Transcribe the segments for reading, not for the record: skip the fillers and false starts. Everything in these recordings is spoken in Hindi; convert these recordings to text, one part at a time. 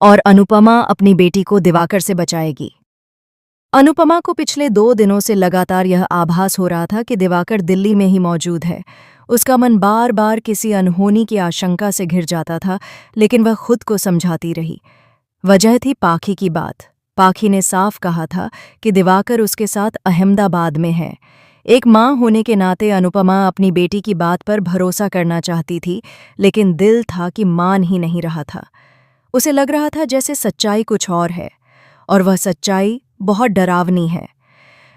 और अनुपमा अपनी बेटी को दिवाकर से बचाएगी। अनुपमा को पिछले 2 दिनों से लगातार यह आभास हो रहा था कि दिवाकर दिल्ली में ही मौजूद है। उसका मन बार बार किसी अनहोनी की आशंका से घिर जाता था, लेकिन वह खुद को समझाती रही। वजह थी पाखी की बात। पाखी ने साफ कहा था कि दिवाकर उसके साथ अहमदाबाद में है। एक माँ होने के नाते अनुपमा अपनी बेटी की बात पर भरोसा करना चाहती थी, लेकिन दिल था कि मान ही नहीं रहा था। उसे लग रहा था जैसे सच्चाई कुछ और है, और वह सच्चाई बहुत डरावनी है।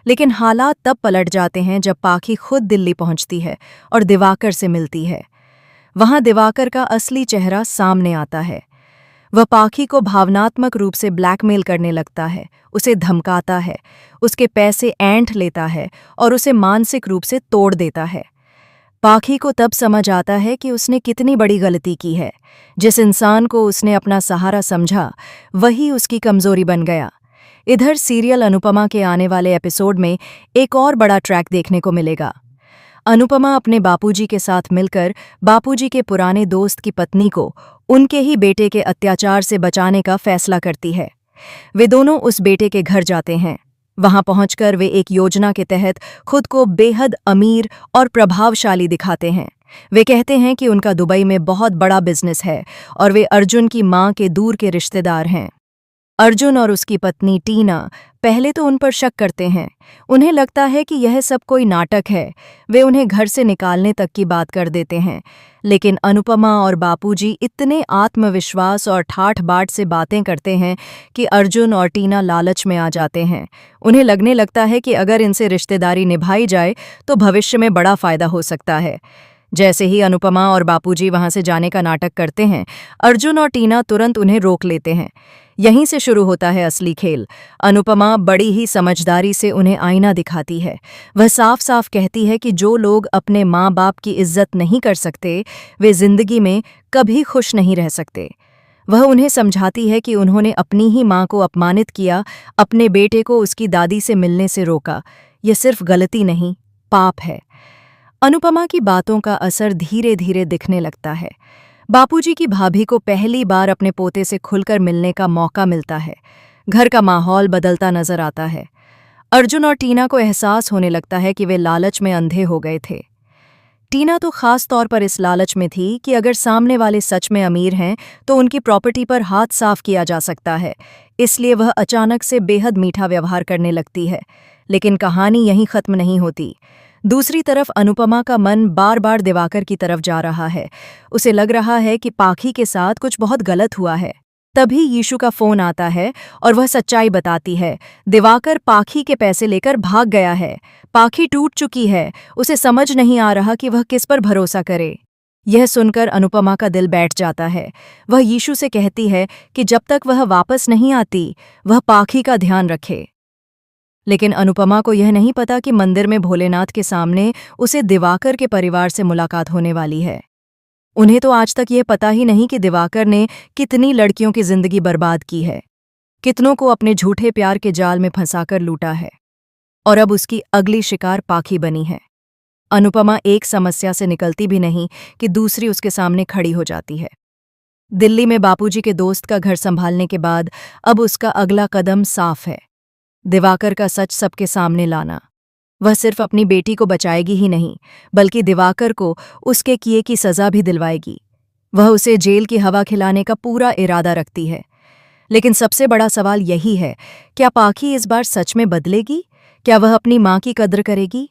लेकिन हालात तब पलट जाते हैं जब पाखी खुद दिल्ली पहुंचती है और दिवाकर से मिलती है। वहां दिवाकर का असली चेहरा सामने आता है। वह पाखी को भावनात्मक रूप से ब्लैकमेल करने लगता है, उसे धमकाता है, उसके पैसे ऐंठ लेता है और उसे मानसिक रूप से तोड़ देता है। पाखी को तब समझ आता है कि उसने कितनी बड़ी गलती की है। जिस इंसान को उसने अपना सहारा समझा, वही उसकी कमजोरी बन गया। इधर सीरियल अनुपमा के आने वाले एपिसोड में एक और बड़ा ट्रैक देखने को मिलेगा। अनुपमा अपने बापूजी के साथ मिलकर बापूजी के पुराने दोस्त की पत्नी को उनके ही बेटे के अत्याचार से बचाने का फैसला करती है। वे दोनों उस बेटे के घर जाते हैं। वहां पहुंचकर वे एक योजना के तहत खुद को बेहद अमीर और प्रभावशाली दिखाते हैं। वे कहते हैं कि उनका दुबई में बहुत बड़ा बिजनेस है और वे अर्जुन की मां के दूर के रिश्तेदार हैं। अर्जुन और उसकी पत्नी टीना पहले तो उन पर शक करते हैं। उन्हें लगता है कि यह सब कोई नाटक है। वे उन्हें घर से निकालने तक की बात कर देते हैं। लेकिन अनुपमा और बापूजी इतने आत्मविश्वास और ठाठ-बाट से बातें करते हैं कि अर्जुन और टीना लालच में आ जाते हैं। उन्हें लगने लगता है कि अगर इनसे रिश्तेदारी निभाई जाए तो भविष्य में बड़ा फायदा हो सकता है। जैसे ही अनुपमा और बापूजी वहां से जाने का नाटक करते हैं, अर्जुन और टीना तुरंत उन्हें रोक लेते हैं। यहीं से शुरू होता है असली खेल। अनुपमा बड़ी ही समझदारी से उन्हें आईना दिखाती है। वह साफ साफ कहती है कि जो लोग अपने माँ बाप की इज्जत नहीं कर सकते, वे जिंदगी में कभी खुश नहीं रह सकते। वह उन्हें समझाती है कि उन्होंने अपनी ही माँ को अपमानित किया, अपने बेटे को उसकी दादी से मिलने से रोका। यह सिर्फ गलती नहीं, पाप है। अनुपमा की बातों का असर धीरे धीरे दिखने लगता है। बापूजी की भाभी को पहली बार अपने पोते से खुलकर मिलने का मौका मिलता है। घर का माहौल बदलता नजर आता है। अर्जुन और टीना को एहसास होने लगता है कि वे लालच में अंधे हो गए थे। टीना तो खास तौर पर इस लालच में थी कि अगर सामने वाले सच में अमीर हैं तो उनकी प्रॉपर्टी पर हाथ साफ किया जा सकता है। इसलिए वह अचानक से बेहद मीठा व्यवहार करने लगती है। लेकिन कहानी यहीं खत्म नहीं होती। दूसरी तरफ अनुपमा का मन बार बार दिवाकर की तरफ जा रहा है। उसे लग रहा है कि पाखी के साथ कुछ बहुत गलत हुआ है। तभी यीशु का फोन आता है और वह सच्चाई बताती है। दिवाकर पाखी के पैसे लेकर भाग गया है। पाखी टूट चुकी है। उसे समझ नहीं आ रहा कि वह किस पर भरोसा करे। यह सुनकर अनुपमा का दिल बैठ जाता है। वह यीशु से कहती है कि जब तक वह वापस नहीं आती, वह पाखी का ध्यान रखे। लेकिन अनुपमा को यह नहीं पता कि मंदिर में भोलेनाथ के सामने उसे दिवाकर के परिवार से मुलाकात होने वाली है। उन्हें तो आज तक यह पता ही नहीं कि दिवाकर ने कितनी लड़कियों की जिंदगी बर्बाद की है, कितनों को अपने झूठे प्यार के जाल में फंसाकर लूटा है, और अब उसकी अगली शिकार पाखी बनी है। अनुपमा एक समस्या से निकलती भी नहीं कि दूसरी उसके सामने खड़ी हो जाती है। दिल्ली में बापूजी के दोस्त का घर संभालने के बाद अब उसका अगला कदम साफ है। दिवाकर का सच सबके सामने लाना। वह सिर्फ अपनी बेटी को बचाएगी ही नहीं, बल्कि दिवाकर को उसके किए की सजा भी दिलवाएगी। वह उसे जेल की हवा खिलाने का पूरा इरादा रखती है। लेकिन सबसे बड़ा सवाल यही है, क्या पाखी इस बार सच में बदलेगी? क्या वह अपनी माँ की कद्र करेगी?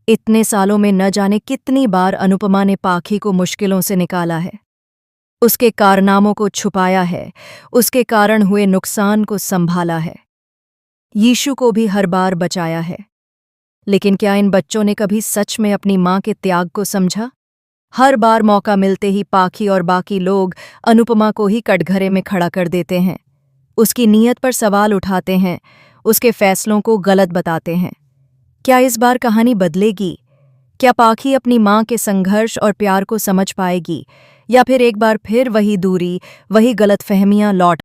इतने सालों में न जाने कितनी बार अनुपमा ने पाखी को मुश्किलों से निकाला है, उसके कारनामों को छुपाया है, उसके कारण हुए नुकसान को संभाला है। यीशु को भी हर बार बचाया है। लेकिन क्या इन बच्चों ने कभी सच में अपनी माँ के त्याग को समझा? हर बार मौका मिलते ही पाखी और बाकी लोग अनुपमा को ही कटघरे में खड़ा कर देते हैं। उसकी नीयत पर सवाल उठाते हैं, उसके फैसलों को गलत बताते हैं। क्या इस बार कहानी बदलेगी? क्या पाखी अपनी माँ के संघर्ष और प्यार को समझ पाएगी, या फिर एक बार फिर वही दूरी, वही गलतफहमियां लौट